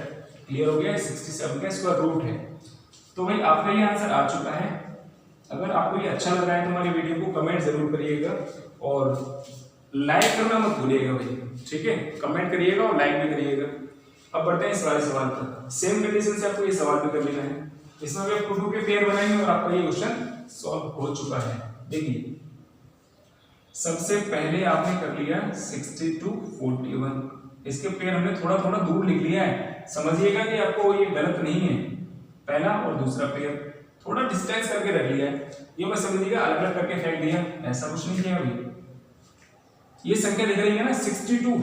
क्लियर हो गया, 67 का स्क्वायर रूट है। तो भाई आपका ये आंसर आ चुका है। अगर आपको ये अच्छा लगा है तो हमारी वीडियो को कमेंट जरूर करिएगा और लाइक करना मत भूलिएगा भाई, ठीक है? कमेंट करिएगा और लाइक भी करिएगा। अब बढ़ते हैं इस वाले सवाल पर। सेम कंडीशन से आपको ये सवाल भी कर लेना है। इसमें भी आप 2 के पेयर बनाएंगे और आपका ये क्वेश्चन सॉल्व हो चुका है। देखिए सबसे पहले आपने कर लिया 62 41, इसके पेयर हमने थोड़ा थोड़ा दूर लिख लिया है। समझिएगा कि आपको ये गलत नहीं है, पहला और दूसरा पेयर थोड़ा डिस्टेंस करके रख लिया है। ये मत समझिएगा अलग अलग करके फेंक दिया, ऐसा कुछ नहीं किया अभी। ये संख्या दिख रही है ना 62,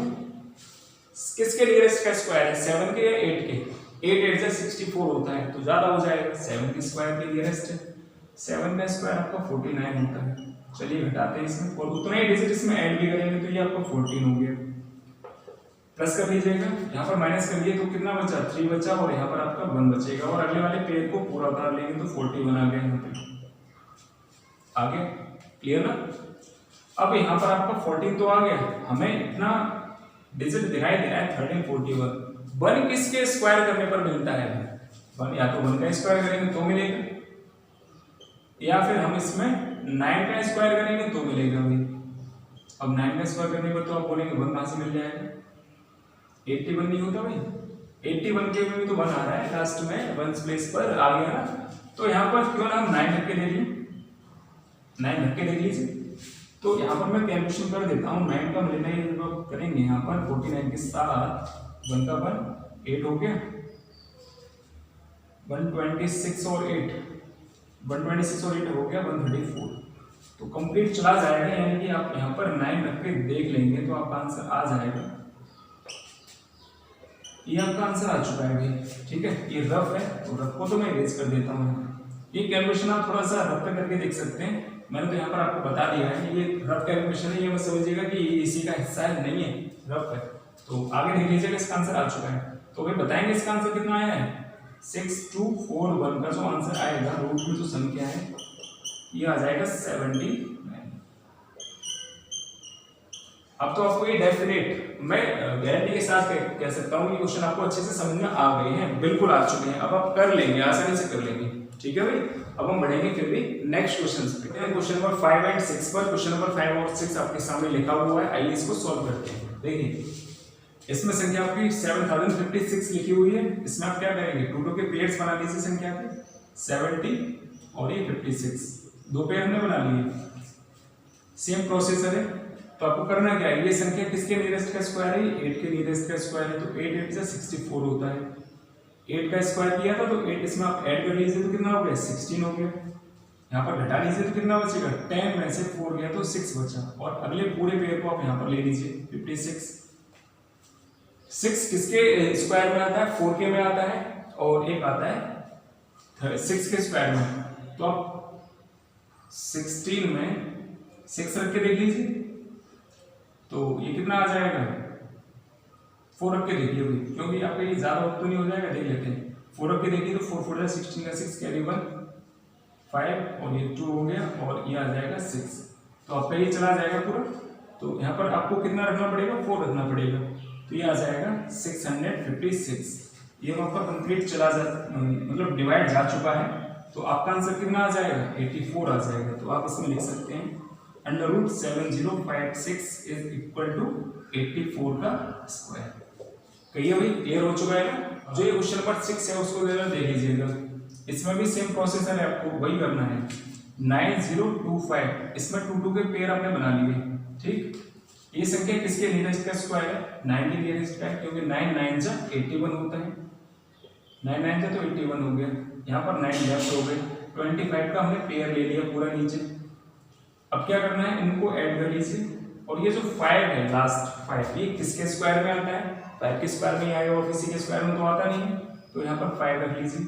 किसके नियरेस्ट का स्क्वायर है, 7 के या 8 के? 8 8 से 64 होता है तो ज्यादा हो जाएगा, 7 के स्क्वायर के नियरेस्ट है। 7 का स्क्वायर आपका 49 होता है। चलिए घटाते हैं इसमें और उतना ही डिजिट इसमें ऐड भी करेंगे तो ये आपका 14 हो गया। प्लस कर लीजिएगा, यहाँ पर माइनस करिए तो कितना बचा, 3 बचा और यहाँ पर आपका 1 बचेगा और अगले वाले पेड़ को पूरा उतार लेंगे तो 41 आ गया यहाँ पे। आ गया, क्लियर ना? अब यहाँ पर आपका 14 तो आ गया, हमें इतना डिजिट दिखाई दे रहा है 13 41। 1 किसके स्क्वायर करने पर मिलता है? 1 या तो 1 का स्क्वायर करेंगे तो मिलेगा, या फिर हम इसमें 9 का स्क्वायर करेंगे तो मिलेगा भाई। अब 9 का स्क्वायर करने पर तो आप बोलेंगे 1 कहां से मिल जाएगा, 81 नहीं होता भाई? 81 के में भी तो 1 आ रहा है लास्ट में, 1 प्लेस पर आ गया ना। तो यहाँ पर क्यों ना हम 9 रख के देख लीजिए, 9 रख के देख लीजिए। तो यहाँ पर मैं कैलकुलेशन कर देता हूँ, 9 का मिलना करेंगे यहाँ पर 49 के साथ 1 का 1 8 हो गया, 126 और 8 126 और 8 हो गया 134। तो कंप्लीट चला जाएगा, यानी कि आप यहाँ पर 9 रख के देख लेंगे तो आपका आंसर आ जाएगा। ये आपका आंसर आ चुका है भाई, ठीक है? ये रफ है तो रफ को तो मैं इरेज कर देता हूँ। ये कैलकुलेशन आप थोड़ा सा रफ पे करके देख सकते हैं, मैंने तो यहाँ पर आपको बता दिया है। ये रफ कैलकुलेशन है, ये मत समझिएगा कि इसी का हिस्सा है, नहीं है, रफ है। तो आगे देख लीजिएगा, इसका आंसर आ चुका है। तो भाई बताएंगे इसका आंसर कितना आया है? 6241 का जो आंसर आएगा रूट में जो संख्या है ये आ जाएगा 79। अब तो आपको ये डेफिनेट मैं गारंटी के साथ कह सकता हूँ ये क्वेश्चन आपको अच्छे से समझ में आ गए हैं, बिल्कुल आ चुके हैं। अब आप कर लेंगे, आसानी से कर लेंगे, ठीक है भाई? अब हम बढ़ेंगे फिर भी नेक्स्ट क्वेश्चन पे। क्वेश्चन नंबर 5 एंड 6 पर, क्वेश्चन नंबर 5 और 6 आपके सामने लिखा हुआ है। आइए इसको सॉल्व करते हैं। देखिए इसमें संख्या आपकी 7056 लिखी हुई है। इसमें आप क्या करेंगे, 2 के पेयर्स बना लीजिए संख्या के, 70 और ये 56, 2 पेयर हमने बना लिए। सेम प्रोसेसर है तो आपको करना क्या है, ये संख्या किसके नियरेस्ट का स्क्वायर है, 8 के नियरेस्ट का स्क्वायर है। तो 8 8 से 64 होता है, 8 का स्क्वायर किया था तो 8 इसमें आप ऐड कर लीजिए तो कितना हो गया, 16 हो गया। यहाँ पर घटा लीजिए तो कितना बचेगा, 10 में से 4 गया तो 6 बचा। और अगले पूरे पेयर को आप यहाँ पर ले लीजिए 56। 6 किसके स्क्वायर में आता है, 4 के में आता है, और एक आता है 6 के स्क्वायर में। तो आप 16 में 6 रख के देख लीजिए तो ये कितना आ जाएगा, 4 रख के देखिए अभी, क्योंकि आपका ये ज़्यादा वक्त तो नहीं हो जाएगा, देख लेते हैं। 4 रख के देखिए तो 4 4 16 का 6 कैरी 1 5 और ये 2 हो गया और ये आ जाएगा 6। तो आपका ये चला जाएगा पूरा। तो यहाँ पर आपको कितना रखना पड़ेगा, 4 रखना पड़ेगा, तो ये आ जाएगा 656। ये वहाँ पर कंप्लीट चला जा मतलब डिवाइड जा चुका है। तो आपका आंसर कितना आ जाएगा, 84 आ जाएगा। तो आप इसमें लिख सकते हैं √7056 इज इक्वल टू 84 का स्क्वायर। कहिए भाई क्लियर हो चुका है ना। जो ये क्वेश्चन नंबर 6 है उसको जरा देख लीजिएगा, इसमें भी सेम प्रोसेस है, आपको वही करना है। 9025 इसमें 2 2 के पेयर आपने बना लिए, ठीक। ये संख्या किसके नियरेस्ट का स्क्वायर है, 9 के नियरेस्ट का है, क्योंकि 9 9 जा 81 होता है, 9 9 जा तो 81 हो गया। यहाँ पर 9 लेफ्ट हो गए, 25 का हमने पेयर ले लिया पूरा नीचे। अब क्या करना है, इनको ऐड कर लीजिए। और ये जो 5 है लास्ट 5, ये किसके स्क्वायर में आता है, 5 के स्क्वायर में ही आएगा और किसी के स्क्वायर में तो आता नहीं है। तो यहाँ पर 5 रख लीजिए,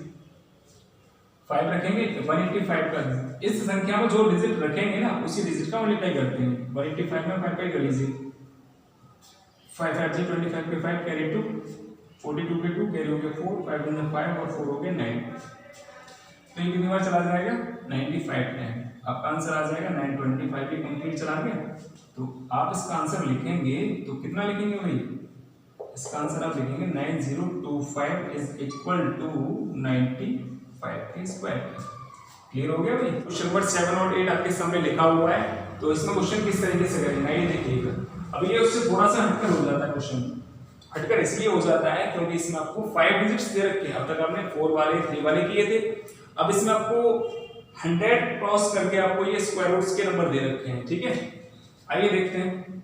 5 रखेंगे 185 का। इस संख्या में जो डिजिट रखेंगे ना उसी डिजिट का मल्टीप्लाई करते हैं। 185 में 5 कर लीजिए, 5 5 से 25 के 5 कैरी 2, 42 के 2 कैरी हो गया 4, 5 में 5 और 4 हो गया 9। तो ये कितनी बार चला जाएगा, 95 टाइम। आपका आंसर आ जाएगा 925 भी कंप्लीट चला गया। तो आप इसका आंसर लिखेंगे तो कितना लिखेंगे भाई, इसका आंसर आप लिखेंगे 9025 इज इक्वल टू 95 के स्क्वायर। क्लियर हो गया भाई। क्वेश्चन नंबर 7 और 8 आपके सामने लिखा हुआ है। तो इसमें क्वेश्चन किस तरीके से करेंगे ये देखिएगा। अब ये उससे थोड़ा सा हटकर हो जाता है क्वेश्चन, हटकर इसलिए हो जाता है क्योंकि इसमें आपको 5 डिजिट्स दे रखे हैं। अब तक आपने 4 वाले 3 वाले किए थे, अब इसमें आपको 100 क्रॉस करके आपको ये स्क्वायर रूट्स के नंबर दे रखे हैं, ठीक है। आइए देखते हैं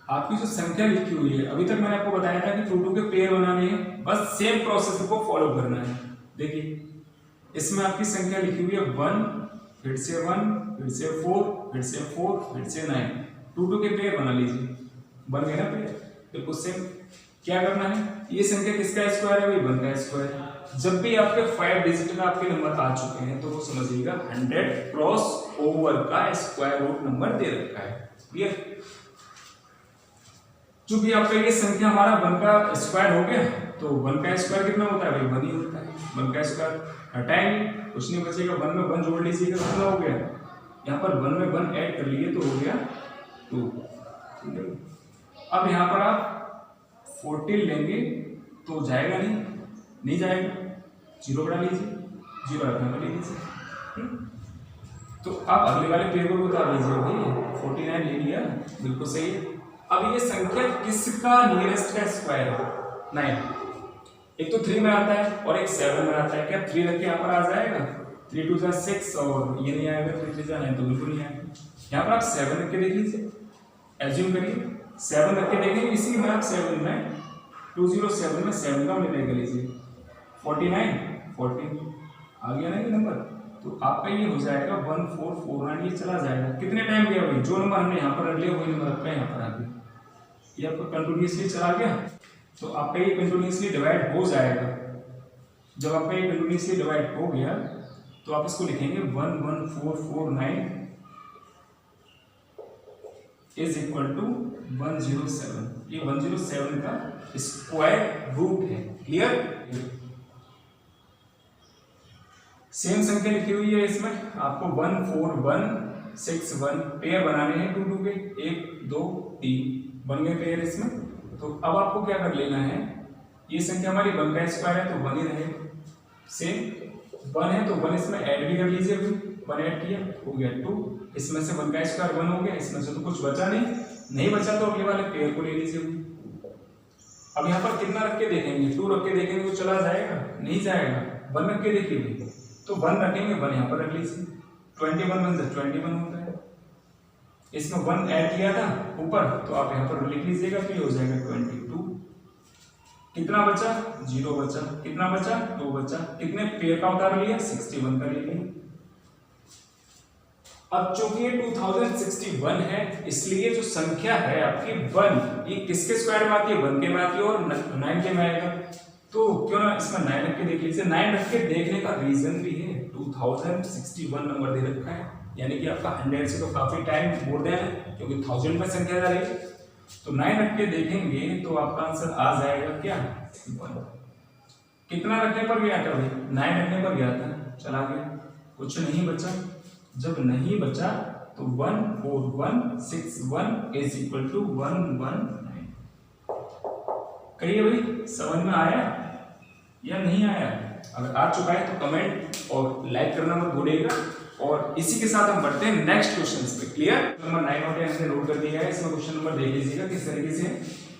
आपकी जो संख्या लिखी हुई है। अभी तक मैंने आपको बताया था कि 2 2 के पेयर बनाने हैं, बस सेम प्रोसेस को फॉलो करना है। देखिए इसमें आपकी संख्या लिखी हुई है 1, फिर से 1, फिर से 4, फिर से 4, फिर से 9। 2 2 के पेयर बना लीजिए, बन गए ना पेयर। बिल्कुल सेम। क्या करना है, ये संख्या किसका स्क्वायर है भाई, 1 का स्क्वायर। जब भी आपके 5 डिजिट में आपके नंबर आ चुके हैं तो वो समझिएगा 100 क्रॉस ओवर का स्क्वायर रूट नंबर दे रखा है। क्लियर। चूंकि आपका ये संख्या हमारा 1 का स्क्वायर हो गया, तो 1 का स्क्वायर कितना होता है भाई, 1 ही होता है। 1 का स्क्वायर हटाएंगे कुछ नहीं बचेगा, 1 में 1 जोड़ लीजिएगा, कितना हो गया, यहाँ पर 1 में 1 ऐड कर लिए तो हो गया 2। ठीक है। अब यहाँ पर आप 14 लेंगे तो जाएगा नहीं जाएगा, 0 बढ़ा लीजिए, 0 रखना तो ले लीजिए। तो आप अगले वाले पेयर को बता दीजिए भाई, 49 ले लिया, बिल्कुल सही है। अब ये संख्या किसका नियरेस्ट का स्क्वायर है, 9। एक तो 3 में आता है और एक 7 में आता है। क्या 3 रख के यहाँ पर आ जाएगा, 3 2 6 और ये नहीं आएगा, 3 3 9 तो बिल्कुल नहीं आएगा। यहाँ पर आप 7 रख के देख लीजिए, एज्यूम करिए 7 रख के देखेंगे, इसी में आप 7 में 207 में 7 का मल्टीप्लाई कर लीजिए, 49 14 आ गया ना ये नंबर। तो आपका ये हो जाएगा 1449, ये चला जाएगा। कितने टाइम गया भाई, जो नंबर हमने यहाँ पर रख लिया वही नंबर आपका यहाँ पर आ गया। ये आपका कंटिन्यूसली चला गया, तो आपका ये कंटिन्यूसली डिवाइड हो जाएगा। जब आपका ये कंटिन्यूसली डिवाइड हो गया तो आप इसको लिखेंगे 11449 इज इक्वल टू 107। ये 107 का स्क्वायर रूट है। क्लियर। सेम संख्या लिखी हुई है, इसमें आपको 14161 पेयर बनाने हैं 2 2 के, 1 2 3 बन गए पेयर इसमें। तो अब आपको क्या कर लेना है, ये संख्या हमारी 1 का स्क्वायर है तो 1 ही रहेगा। सेम 1 है तो 1 इसमें ऐड भी कर लीजिए, 1 ऐड किया हो गया 2, इसमें से 1 का स्क्वायर 1 हो गया, इसमें से तो कुछ बचा नहीं बचा तो अगले वाले पेयर को ले लीजिए। अब यहाँ पर कितना रख के देखेंगे, 2 रख के देखेंगे तो चला जाएगा नहीं जाएगा, 1 रख के देखिए तो 1 रखेंगे, 1 यहाँ पर रख लीजिए, 21 बन जाए 21 होता है। इसमें 1 ऐड किया था ऊपर तो आप यहाँ पर लिख लीजिएगा तो ये हो जाएगा 22। कितना बचा, 0 बचा, कितना बचा 2 बचा, कितने पेयर का उतार लिया 61 का ले लिया। अब चूंकि ये 2061 है इसलिए जो संख्या है आपकी 1, ये किसके स्क्वायर में आती है, 1 के में आती है और 9 के में आएगा। तो क्यों ना इसमें 9 रख के देख लीजिए। 9 रख के देखने का रीजन भी है, 2061 नंबर दे रखा है, यानी कि आपका 100 से तो काफी टाइम मोर देन है, क्योंकि 1000 में संख्या जा रही है। तो 9 रख के देखेंगे तो आपका आंसर आ जाएगा क्या 1। कितना रखने पर गया था भाई 9 रखने पर गया था, चला गया, कुछ नहीं बचा। जब नहीं बचा तो 14161 इज इक्वल टू 119। कहिए भाई समझ में आया या नहीं आया? अगर आ चुका है तो कमेंट और लाइक करना मत भूलिएगा। और इसी के साथ हम बढ़ते हैं नेक्स्ट क्वेश्चंस पे। क्लियर? नंबर 9 और 10 हमने नोट कर दिया है। इसमें क्वेश्चन नंबर देख लीजिएगा किस तरीके से।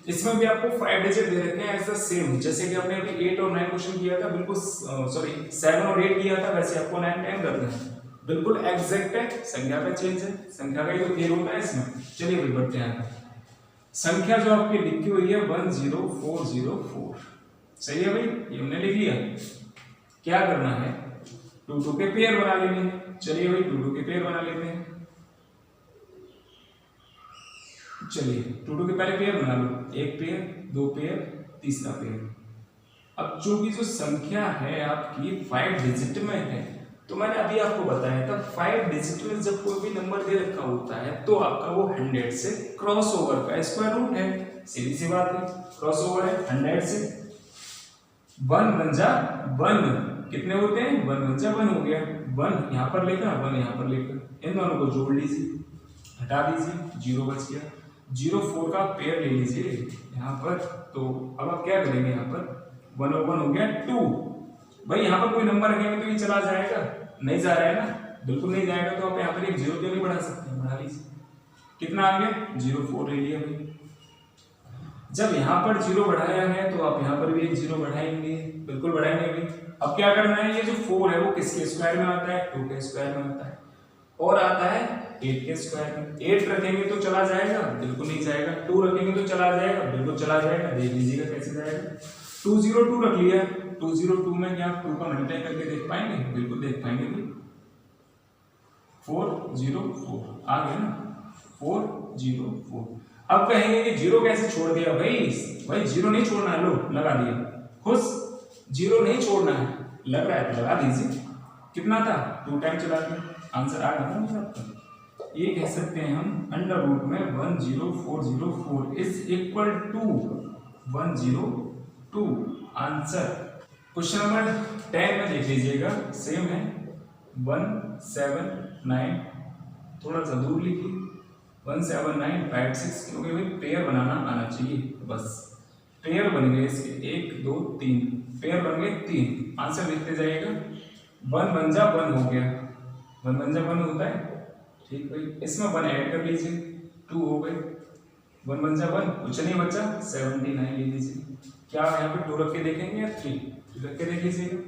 इसमें भी आपको 5 डिजिट दे रखे हैं एज द सेम, जैसे कि हमने अभी 8 और 9 क्वेश्चन किया था, बिल्कुल सॉरी 7 और 8 किया था, वैसे आपको 9 10 करना है। बिल्कुल एग्जैक्ट है, संख्या का चेंज है, संख्या का ही तो खेल होता है इसमें। चलिए भाई बढ़ते हैं। संख्या जो आपकी लिखी हुई है 10404, सही है भाई, ये हमने लिख लिया। क्या करना है 2 2 के पेयर बना लेंगे। चलिए भाई 2 2 के पेयर बना लेते हैं। चलिए 2 2 के पहले पेयर बना लो, एक पेयर, दो पेयर, तीसरा पेयर। अब चूंकि जो संख्या है आपकी 5 डिजिट में है, तो मैंने अभी आपको बताया था 5 डिजिट में जब कोई भी नंबर दे रखा होता है तो आपका वो 100 से क्रॉस ओवर का स्क्वायर रूट है। सीधी सी बात है, क्रॉस ओवर है 100 से। 1 बन जा 1, कितने होते हैं 1 बन जा 1 हो गया। 1 यहाँ पर लेकर 1 यहाँ पर लेकर, इन दोनों को जोड़ लीजिए, हटा दीजिए, 0 बच गया। 0 4 का पेयर ले लीजिए यहाँ पर। तो अब आप क्या करेंगे, यहाँ पर 1 और 1 हो गया 2। भाई यहाँ पर कोई नंबर रखेंगे तो ये चला जाएगा, नहीं जा रहा है ना, बिल्कुल नहीं जाएगा। तो आप यहाँ पर एक 0 क्यों नहीं बढ़ा सकते, बढ़ा लीजिए। कितना आ गया 0 4 ले लिया भाई। जब यहाँ पर 0 बढ़ाया है तो आप यहाँ पर भी एक 0 बढ़ाएंगे, बिल्कुल बढ़ाएंगे भाई। अब क्या करना है, ये जो 4 है वो किसके स्क्वायर में आता है 2 के स्क्वायर में आता है, और आता है 8 के स्क्वायर में। 8 रखेंगे तो चला जाएगा, बिल्कुल नहीं जाएगा। 2 रखेंगे तो चला जाएगा, बिल्कुल चला जाएगा। देख लीजिएगा कैसे जाएगा। 202 रख लिया, 202 में क्या 2 का मल्टीप्लाई करके देख पाएंगे, बिल्कुल देख पाएंगे भाई। 404 आ गया ना, 404। अब कहेंगे कि 0 कैसे छोड़ दिया भाई, भाई 0 नहीं छोड़ना है, लो लगा दिया, खुश। 0 नहीं छोड़ना है, लग रहा है तो लगा दीजिए। कितना था 2 टाइम चला दिया, आंसर आ गया ना आपका। ये कह सकते हैं हम अंडर रूट में 10404 is equal to 102 answer. Question number 10 में देख लीजिएगा, सेम है 179, थोड़ा सा दूर लिखिए 17956, क्योंकि भाई पेयर बनाना आना चाहिए। बस पेयर बन गए इसके 1 2 3, पेयर बन गए 3, आंसर लिखते जाइएगा। 1 बन जा 1 हो गया, 1 बन जा 1 होता है, ठीक भाई। इसमें 1 ऐड कर लीजिए, 2 हो गए। 1 बन जा 1, कुछ नहीं बचा, 79 ले लीजिए। क्या यहाँ पे 2 रख के देखेंगे या 3 रख के देख लीजिएगा।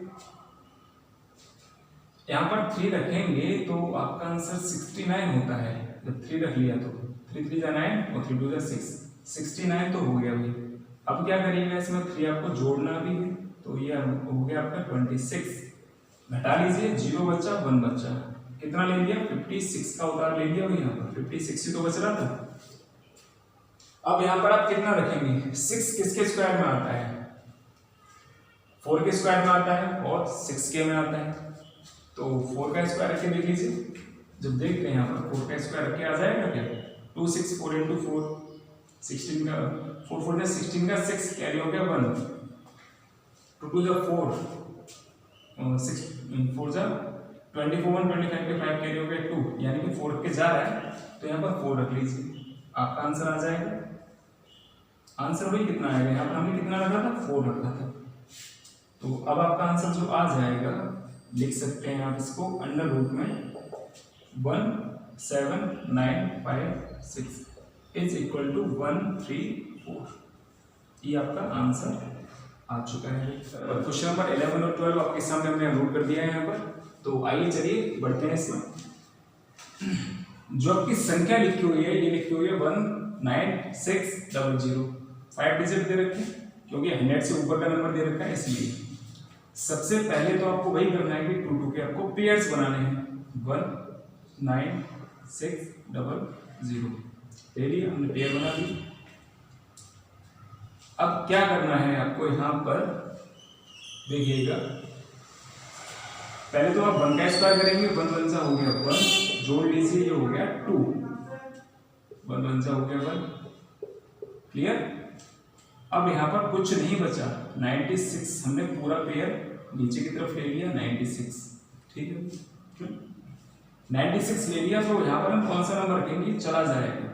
यहाँ पर 3 रखेंगे तो आपका आंसर 69 होता है। जब 3 रख लिया तो 3 3 जा 9 और 3 2 जा 6, 69 तो हो गया भाई। अब क्या करिएगा, इसमें 3 आपको जोड़ना भी है, तो ये हो गया आपका 26। घटा लीजिए, 0 बचा 1 बचा, कितना ले लिया 56 का उतार ले लिया भाई। यहाँ पर 56 ही तो बच रहा था। अब यहाँ पर आप कितना रखेंगे, 6 किसके स्क्वायर में आता है 4 के स्क्वायर में आता है और 6 के में आता है। तो 4 का स्क्वायर रख के देख लीजिए। जब देखते हैं यहाँ पर 4 का स्क्वायर रख के आ जाएगा क्या 2 6 4 इंटू 4, 16 का 4 4 16 का 6 कैरी हो गया 1, 2 2 जा 4, 6 4 जा 24 1 25 के 5 कैरी हो गया 2, यानी कि 4 के जा रहा है तो यहाँ पर 4 रख लीजिए, आपका आंसर आ जाएगा। आंसर भाई कितना आएगा, यहाँ पर हमने कितना रखा था 4 रखा था। तो अब आपका आंसर जो आ जाएगा, लिख सकते हैं आप इसको अंडर रूट में 17956 इज इक्वल टू 134। ये आपका आंसर आ चुका है। और क्वेश्चन नंबर 11 और 12 आपके सामने हमने रूट कर दिया है यहाँ पर। तो आइए चलिए बढ़ते हैं इसमें। जो आपकी संख्या लिखी हुई है, ये लिखी हुई है 19600, 5 डिजिट दे रखे हैं क्योंकि 100 से ऊपर का नंबर दे रखा है इसलिए। सबसे पहले तो आपको वही करना है कि 2 2 के आपको पेयर्स बनाने हैं। 19600 ले लिया हमने, पेयर बना दी। अब क्या करना है आपको, यहाँ पर देखिएगा, पहले तो आप 1 का स्क्वायर करेंगे, 1 1 सा हो गया 1, जोड़ लीजिए, ये हो गया 2, 1 1 सा हो गया 1, क्लियर। अब यहाँ पर कुछ नहीं बचा, 96 हमने पूरा पेयर नीचे की तरफ ले लिया 96, ठीक है। 96 ले लिया तो यहाँ पर हम कौन सा नंबर रखेंगे, चला जाएगा।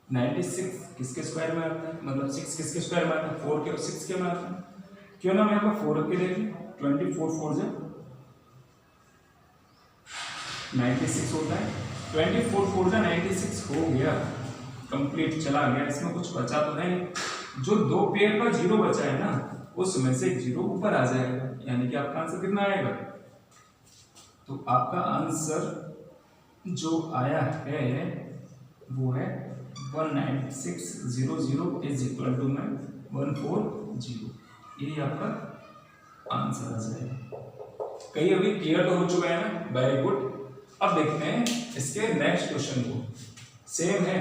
96 किसके स्क्वायर में आता है, मतलब 6 किसके स्क्वायर में आता है, 4 के और 6 के में आता है। क्यों ना हम यहाँ पर 4 रख के देखें, 24 4 जा 96 होता है, 24 4 जा 96 हो गया कंप्लीट, चला गया। इसमें कुछ बचा तो है, जो दो पेयर का जीरो बचा है ना उसमें से एक जीरो ऊपर आ जाएगा, यानी कि आपका आंसर कितना आएगा। तो आपका आंसर जो आया है वो है 19600 इज इक्वल टू 140, यही आपका आंसर आ जाएगा। कहीं अभी क्लियर तो हो चुका है ना, वेरी गुड। अब देखते हैं इसके नेक्स्ट क्वेश्चन को, सेम है,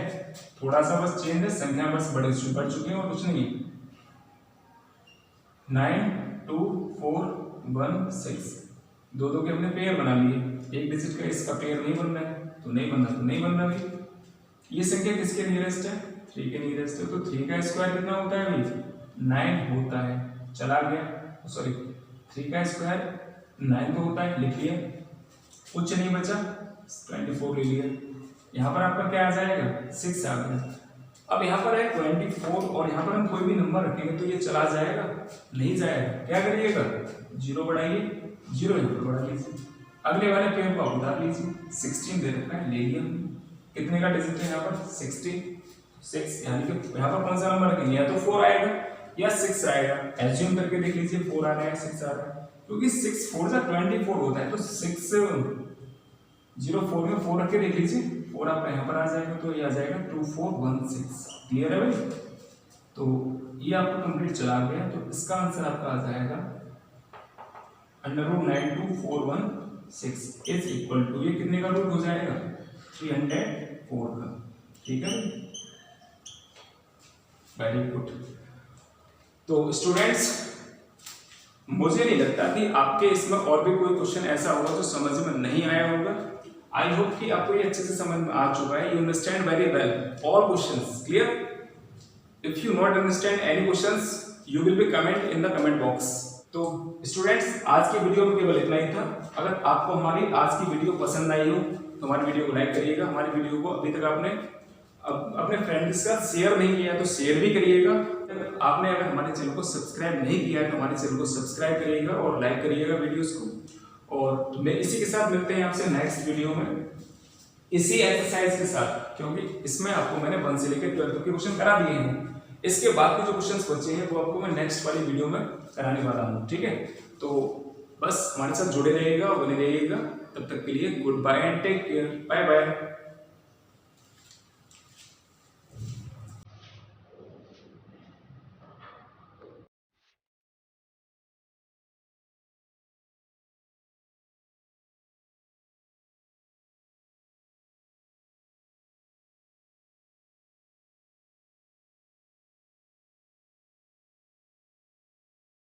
थोड़ा सा बस चेंज है, संख्या बस बढ़ चुकी है और कुछ नहीं। 9 2 4 1 6, दो दो के हमने पेयर बना लिए, एक डिजिट का इसका पेयर नहीं बन रहा है तो नहीं बन रहा, तो नहीं बन रहा भाई। ये संख्या किसके नियरेस्ट है, 3 के नियरेस्ट है, तो 3 का स्क्वायर कितना होता है भाई, 9 होता है, चला गया, सॉरी 3 का स्क्वायर 9 तो होता है, लिख लिया, कुछ नहीं बचा, 24 ले लिया। यहाँ पर आपका क्या आ जाएगा, 6 आ गया। अब यहाँ पर है 24 और यहाँ पर हम कोई भी नंबर रखेंगे तो ये चला जाएगा, नहीं जाएगा, क्या करिएगा, जीरो बढ़ाइए, जीरो यहाँ पर बढ़ा लीजिए, अगले वाले पेयर को आप उतार लीजिए, 16 दे रखा है, ले लिया। कितने का डिजिट है यहाँ पर, 6, यानी कि यहाँ पर कौन सा नंबर रखेंगे, या तो 4 आएगा या 6 आएगा, एज्यूम करके देख लीजिए 4 आ रहा है 6 आ रहा है, क्योंकि 6 4 जा 24 होता है, तो 6 0 4 में 4 रख के देख लीजिए, 4 आपका यहाँ पर आ जाएगा, तो ये आ जाएगा 2416, क्लियर है भाई। तो ये आपको कंप्लीट चला गया, तो इसका आंसर आपका आ जाएगा √92416 इज इक्वल टू, ये कितने का रूट हो जाएगा, 304 का, ठीक है वेरी गुड। तो स्टूडेंट्स मुझे नहीं लगता कि आपके इसमें और भी कोई क्वेश्चन ऐसा होगा जो समझ में नहीं आया होगा। आई होप कि आपको ये अच्छे से समझ में आ चुका है, you understand very well all questions, clear. If you not understand any questions you will be comment in the comment box. तो स्टूडेंट्स आज की वीडियो में केवल इतना ही था। अगर आपको हमारी आज की वीडियो पसंद आई हो तो हमारी वीडियो को लाइक करिएगा, हमारी वीडियो को अभी तक आपने अपने फ्रेंड्स के साथ शेयर नहीं किया तो शेयर भी करिएगा। आपने अगर हमारे चैनल को सब्सक्राइब नहीं किया है तो हमारे चैनल को सब्सक्राइब करिएगा और लाइक करिएगा वीडियोस को। और मैं इसी के साथ मिलते हैं आपसे नेक्स्ट वीडियो में इसी एक्सरसाइज के साथ, क्योंकि इसमें आपको मैंने 1 से लेकर 12 के क्वेश्चन करा दिए हैं। इसके बाद के जो क्वेश्चंस बचे हैं वो आपको मैं नेक्स्ट वाली वीडियो में कराने वाला हूँ, ठीक है। तो बस हमारे साथ जुड़े रहिएगा, बने रहिएगा। तब तक के लिए good bye and take care, bye bye.